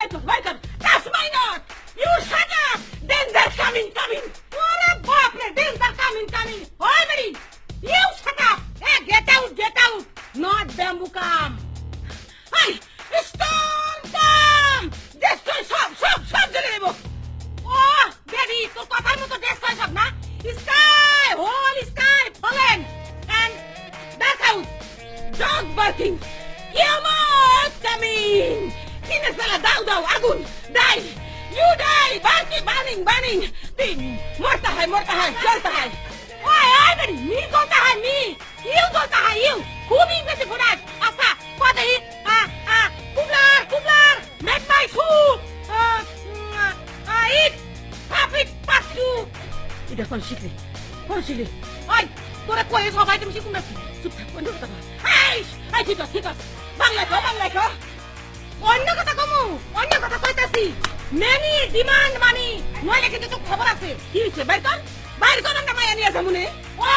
Welcome. That's my note. You shut up. Danger coming. ওরে বাপ রে, danger coming. Oi, buddy. You shut up. Hey, get out. Not bamboo come. Hey, storm come. Destroy সব জেনে নেব। ও, daddy, তোর কথার মতো destroy সব না? Sky, whole sky fallen. And dark house. Dog barking. Yamot coming. Kinasala, দাও, আগুন, die. You die, burning. মরতা হয়, জ্বলতা হয়। ওই, buddy, me জ্বলতা হয়, me. You জ্বলতা হয়, you. খুব ইংরেজি ফোনার। আচ্ছা, কথা hit. কুবলার, make my food. Eat. Puppet, pastu. এটা কোন শিখলি? ওই, তোরা কয়ে সবাই তুমি শিখুন নাকি? চুপ থাক, অন্য কথা কর। এই, ঠিক আছে। বাংলায় কো। অন্য কথা কইতাছি। মেনি ডিমান্ড মানি। নইলে কিন্তু তো খবর আছে। কি হইছে? বাইর কর আমরা মায়া নিয়ে যাবো নে। ও